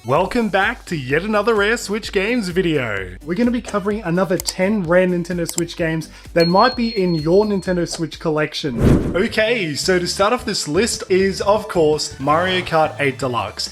Welcome back to yet another Rare Switch Games video. We're going to be covering another 10 rare Nintendo Switch games that might be in your Nintendo Switch collection. Okay, so to start off this list is, of course, Mario Kart 8 Deluxe.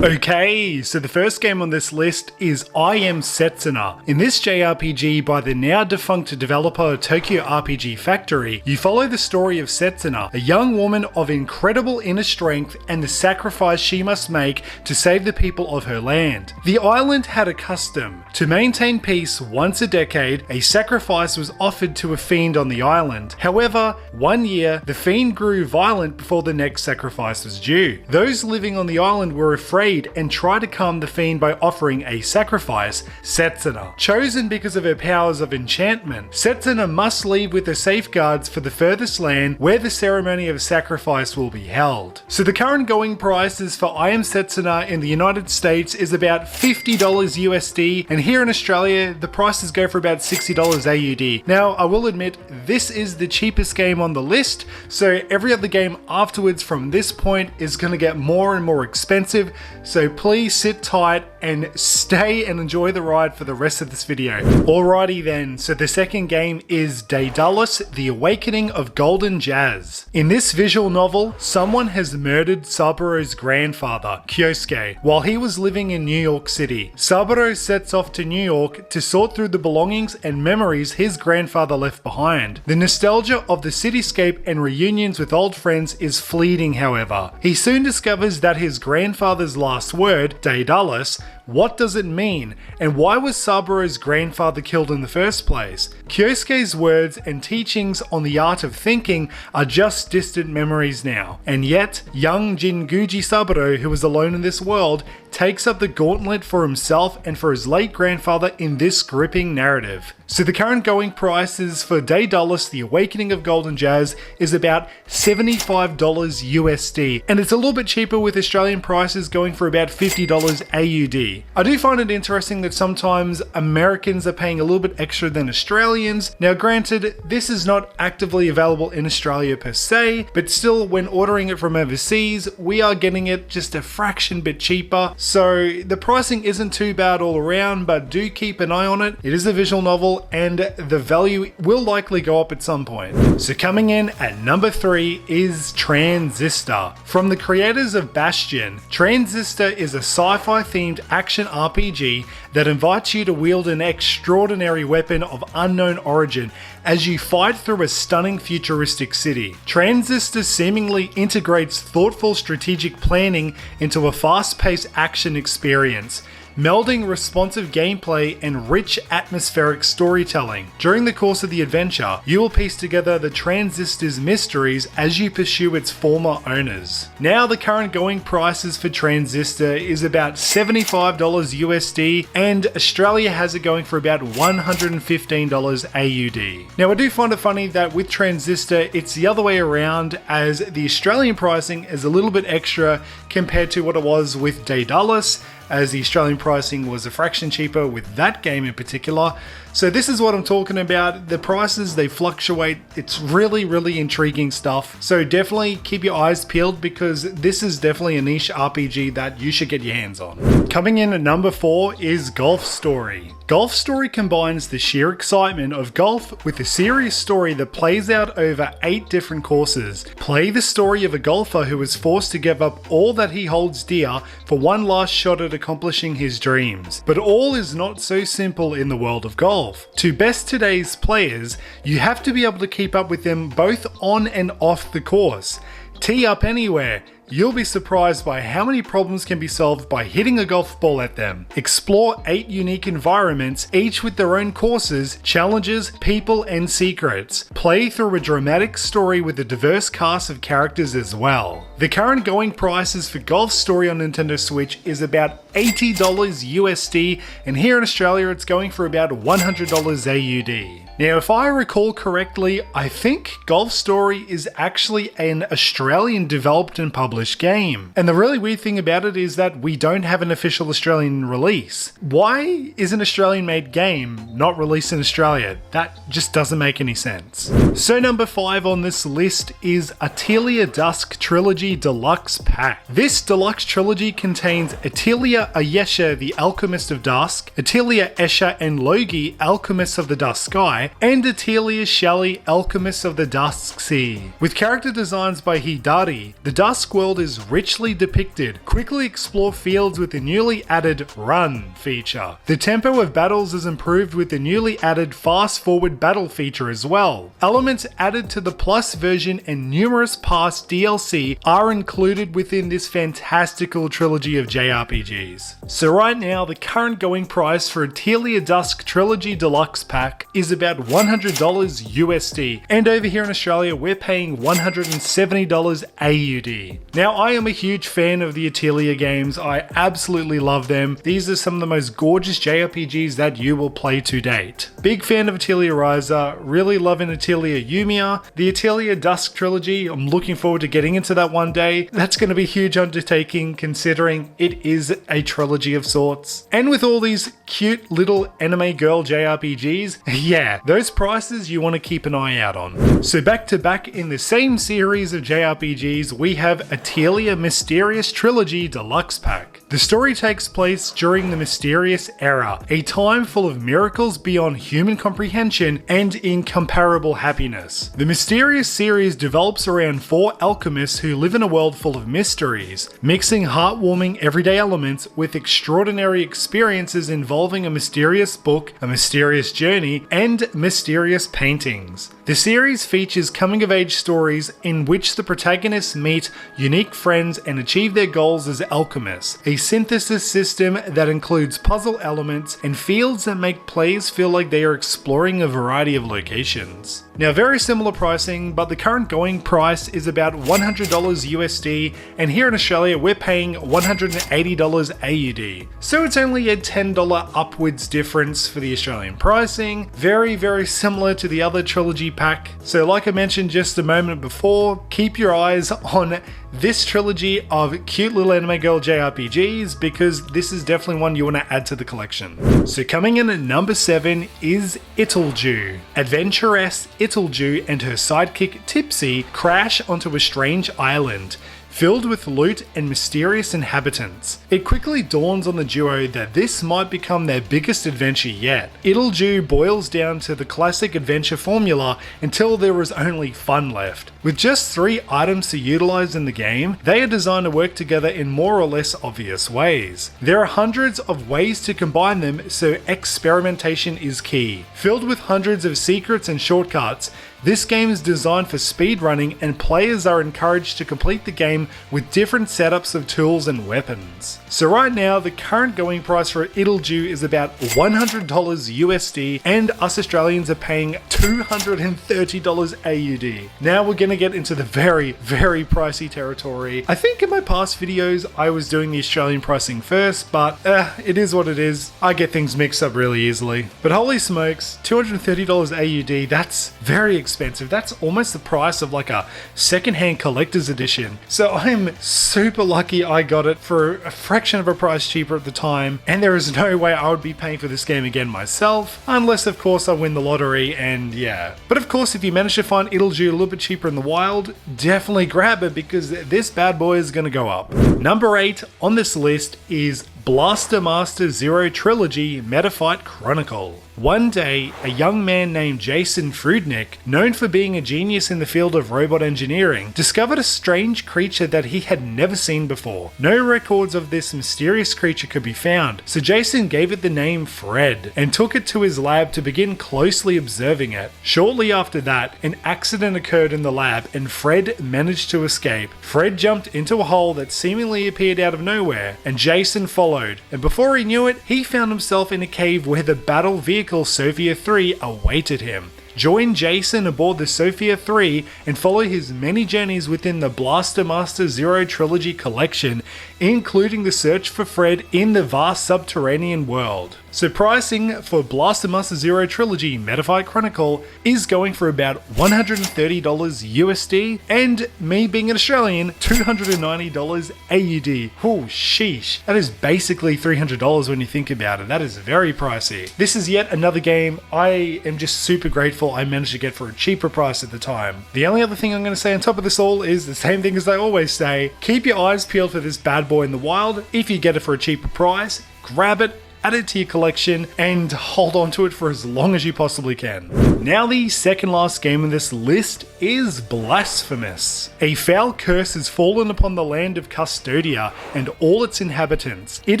Okay, so the first game on this list is I Am Setsuna. In this JRPG by the now defunct developer Tokyo RPG Factory, you follow the story of Setsuna, a young woman of incredible inner strength and the sacrifice she must make to save the people of her land. The island had a custom. To maintain peace once a decade, a sacrifice was offered to a fiend on the island. However, one year, the fiend grew violent before the next sacrifice was due. Those living on the island were afraid and try to calm the fiend by offering a sacrifice, Setsuna. Chosen because of her powers of enchantment, Setsuna must leave with the safeguards for the furthest land where the ceremony of sacrifice will be held. So the current going prices for I Am Setsuna in the United States is about $50 USD, and here in Australia the prices go for about $60 AUD. Now I will admit this is the cheapest game on the list, so every other game afterwards from this point is going to get more and more expensive. So please sit tight and stay and enjoy the ride for the rest of this video. Alrighty then, so the second game is Daedalus, The Awakening of Golden Jazz. In this visual novel, someone has murdered Saburo's grandfather, Kyosuke, while he was living in New York City. Saburo sets off to New York to sort through the belongings and memories his grandfather left behind. The nostalgia of the cityscape and reunions with old friends is fleeting, however. He soon discovers that his grandfather's last word, Daedalus, what does it mean, and why was Saburo's grandfather killed in the first place? Kyosuke's words and teachings on the art of thinking are just distant memories now, and yet, young Jinguji Saburo, who is alone in this world, takes up the gauntlet for himself and for his late grandfather in this gripping narrative. So the current going prices for Daedalus, The Awakening of Golden Jazz is about $75 USD, and it's a little bit cheaper with Australian prices going for about $50 AUD. I do find it interesting that sometimes Americans are paying a little bit extra than Australians. Now granted, this is not actively available in Australia per se, but still when ordering it from overseas, we are getting it just a fraction bit cheaper. So the pricing isn't too bad all around, but do keep an eye on it. It is a visual novel and the value will likely go up at some point. So coming in at number 3 is Transistor. From the creators of Bastion, Transistor is a sci-fi themed action RPG that invites you to wield an extraordinary weapon of unknown origin as you fight through a stunning futuristic city. Transistor seemingly integrates thoughtful strategic planning into a fast-paced action experience, melding responsive gameplay and rich atmospheric storytelling. During the course of the adventure, you will piece together the Transistor's mysteries as you pursue its former owners. Now the current going prices for Transistor is about $75 USD, and Australia has it going for about $115 AUD. Now I do find it funny that with Transistor it's the other way around, as the Australian pricing is a little bit extra compared to what it was with Daedalus, as the Australian pricing was a fraction cheaper with that game in particular. So this is what I'm talking about. The prices, they fluctuate. It's really intriguing stuff. So definitely keep your eyes peeled, because this is definitely a niche RPG that you should get your hands on. Coming in at number 4 is Golf Story. Golf Story combines the sheer excitement of golf with a serious story that plays out over 8 different courses. Play the story of a golfer who is forced to give up all that he holds dear for one last shot at accomplishing his dreams. But all is not so simple in the world of golf. To best today's players, you have to be able to keep up with them both on and off the course. Tee up anywhere. You'll be surprised by how many problems can be solved by hitting a golf ball at them. Explore 8 unique environments, each with their own courses, challenges, people, and secrets. Play through a dramatic story with a diverse cast of characters as well. The current going prices for Golf Story on Nintendo Switch is about $80 USD, and here in Australia it's going for about $100 AUD. Now, if I recall correctly, I think Golf Story is actually an Australian developed and published game. And the really weird thing about it is that we don't have an official Australian release. Why is an Australian made game not released in Australia? That just doesn't make any sense. So number 5 on this list is Atelier Dusk Trilogy Deluxe Pack. This deluxe trilogy contains Atelier Ayesha, the Alchemist of Dusk, Atelier Escher and Logi, Alchemists of the Dusk Sky, and Atelier Shelley, Alchemists of the Dusk Sea. With character designs by Hidari, the Dusk world is richly depicted. Quickly explore fields with the newly added Run feature. The tempo of battles is improved with the newly added Fast Forward Battle feature as well. Elements added to the Plus version and numerous past DLC are included within this fantastical trilogy of JRPGs. So right now, the current going price for Atelier Dusk Trilogy Deluxe Pack is about $100 USD, and over here in Australia we're paying $170 AUD. Now, I am a huge fan of the Atelier games. I absolutely love them. These are some of the most gorgeous JRPGs that you will play to date. Big fan of Atelier Ryza, really loving Atelier Yumiya. The Atelier Dusk Trilogy, I'm looking forward to getting into that one day. That's going to be a huge undertaking considering it is a trilogy of sorts. And with all these cute little anime girl JRPGs, yeah, those prices you want to keep an eye out on. So back to back in the same series of JRPGs, we have Atelier Mysterious Trilogy Deluxe Pack. The story takes place during the Mysterious Era, a time full of miracles beyond human comprehension and incomparable happiness. The Mysterious series develops around 4 alchemists who live in a world full of mysteries, mixing heartwarming everyday elements with extraordinary experiences involving a mysterious book, a mysterious journey, and mysterious paintings. The series features coming-of-age stories in which the protagonists meet unique friends and achieve their goals as alchemists, a synthesis system that includes puzzle elements and fields that make players feel like they are exploring a variety of locations. Now, very similar pricing, but the current going price is about $100 USD, and here in Australia we're paying $180 AUD. So it's only a $10 upwards difference for the Australian pricing, very similar to the other trilogy pack. So like I mentioned just a moment before, keep your eyes on this trilogy of cute little anime girl JRPGs because this is definitely one you want to add to the collection. So coming in at number 7 is Italju. Adventuress Italju and her sidekick Tipsy crash onto a strange island filled with loot and mysterious inhabitants. It quickly dawns on the duo that this might become their biggest adventure yet. Italju boils down to the classic adventure formula until there is only fun left. With just 3 items to utilize in the game, they are designed to work together in more or less obvious ways. There are hundreds of ways to combine them, so experimentation is key. Filled with hundreds of secrets and shortcuts, this game is designed for speedrunning and players are encouraged to complete the game with different setups of tools and weapons. So right now, the current going price for Italju is about $100 USD and us Australians are paying $230 AUD. Now we're gonna get into the very pricey territory. I think in my past videos I was doing the Australian pricing first, but it is what it is. I get things mixed up really easily. But holy smokes, $230 AUD, that's very expensive. That's almost the price of like a secondhand collector's edition. So I'm super lucky I got it for a fraction of a price cheaper at the time, and there is no way I would be paying for this game again myself, unless of course I win the lottery, and yeah. But of course, if you manage to find Italju a little bit cheaper in the wild, definitely grab it because this bad boy is gonna go up. Number 8 on this list is Blaster Master Zero Trilogy Metafight Chronicle. One day, a young man named Jason Frudnik, known for being a genius in the field of robot engineering, discovered a strange creature that he had never seen before. No records of this mysterious creature could be found, so Jason gave it the name Fred and took it to his lab to begin closely observing it. Shortly after that, an accident occurred in the lab and Fred managed to escape. Fred jumped into a hole that seemingly appeared out of nowhere, and Jason followed, and before he knew it, he found himself in a cave where the battle vehicle Sophia 3 awaited him. Join Jason aboard the Sophia 3 and follow his many journeys within the Blaster Master Zero Trilogy collection, including the search for Fred in the vast subterranean world. So pricing for Blaster Master Zero Trilogy Metafight Chronicle is going for about $130 USD, and me being an Australian, $290 AUD. Oh sheesh, that is basically $300 when you think about it. That is very pricey. This is yet another game I am just super grateful I managed to get for a cheaper price at the time. The only other thing I'm going to say on top of this all is the same thing as I always say: keep your eyes peeled for this bad boy in the wild. If you get it for a cheaper price, grab it, add it to your collection, and hold on to it for as long as you possibly can. Now the second last game on this list is Blasphemous. A foul curse has fallen upon the land of Custodia and all its inhabitants. It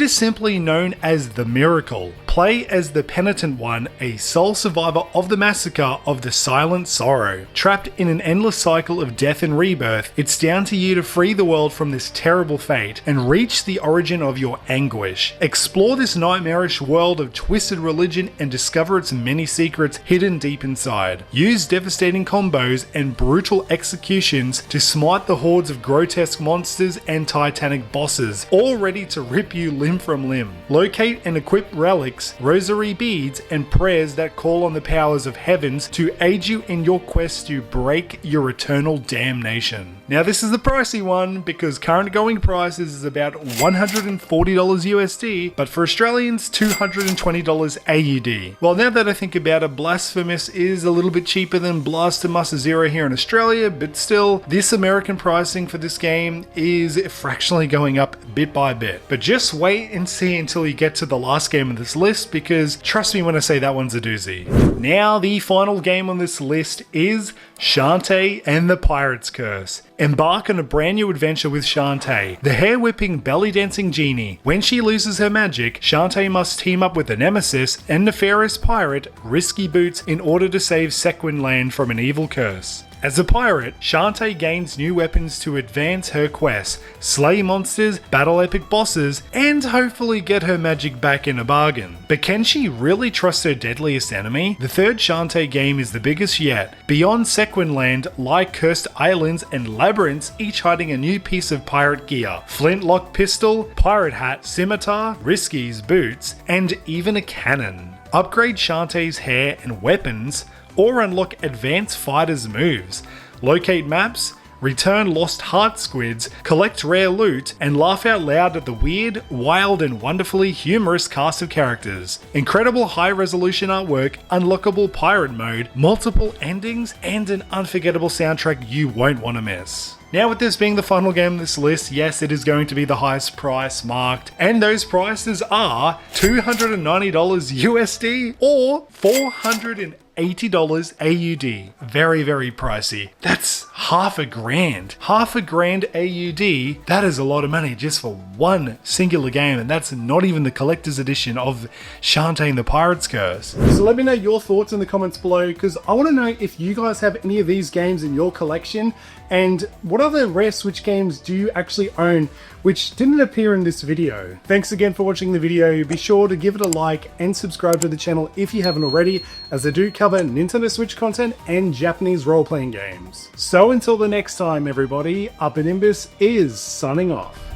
is simply known as the Miracle. Play as the Penitent One, a sole survivor of the massacre of the Silent Sorrow. Trapped in an endless cycle of death and rebirth, it's down to you to free the world from this terrible fate and reach the origin of your anguish. Explore this nightmarish world of twisted religion and discover its many secrets hidden deep inside. Use devastating combos and brutal executions to smite the hordes of grotesque monsters and titanic bosses, all ready to rip you limb from limb. Locate and equip relics, rosary beads, and prayers that call on the powers of heavens to aid you in your quest to break your eternal damnation. Now this is the pricey one because current going prices is about $140 USD, but for Australians $220 AUD. Well, now that I think about it, Blasphemous is a little bit cheaper than Blaster Master Zero here in Australia, but still, this American pricing for this game is fractionally going up bit by bit. But just wait and see until you get to the last game on this list, because trust me when I say that one's a doozy. Now the final game on this list is Shantae and the Pirate's Curse. Embark on a brand new adventure with Shantae, the hair-whipping, belly-dancing genie. When she loses her magic, Shantae must team up with the nemesis and nefarious pirate, Risky Boots, in order to save Sequin Land from an evil curse. As a pirate, Shantae gains new weapons to advance her quest, slay monsters, battle epic bosses, and hopefully get her magic back in a bargain. But can she really trust her deadliest enemy? The third Shantae game is the biggest yet. Beyond Sequin Land lie cursed islands and labyrinths, each hiding a new piece of pirate gear. Flintlock pistol, pirate hat, scimitar, Risky's boots, and even a cannon. Upgrade Shantae's hair and weapons, or unlock advanced fighters' moves. Locate maps, return lost heart squids, collect rare loot, and laugh out loud at the weird, wild, and wonderfully humorous cast of characters. Incredible high-resolution artwork, unlockable pirate mode, multiple endings, and an unforgettable soundtrack you won't want to miss. Now, with this being the final game on this list, yes, it is going to be the highest price marked, and those prices are $290 USD or $480 AUD. Very, very pricey. That's half a grand. Half a grand AUD. That is a lot of money just for one singular game, and that's not even the collector's edition of Shantae and the Pirate's Curse. So let me know your thoughts in the comments below, because I want to know if you guys have any of these games in your collection, and what other Rare Switch games do you actually own which didn't appear in this video. Thanks again for watching the video. Be sure to give it a like and subscribe to the channel if you haven't already, as I do cover Nintendo Switch content and Japanese role-playing games. So until the next time everybody, Upper Nimbus is signing off.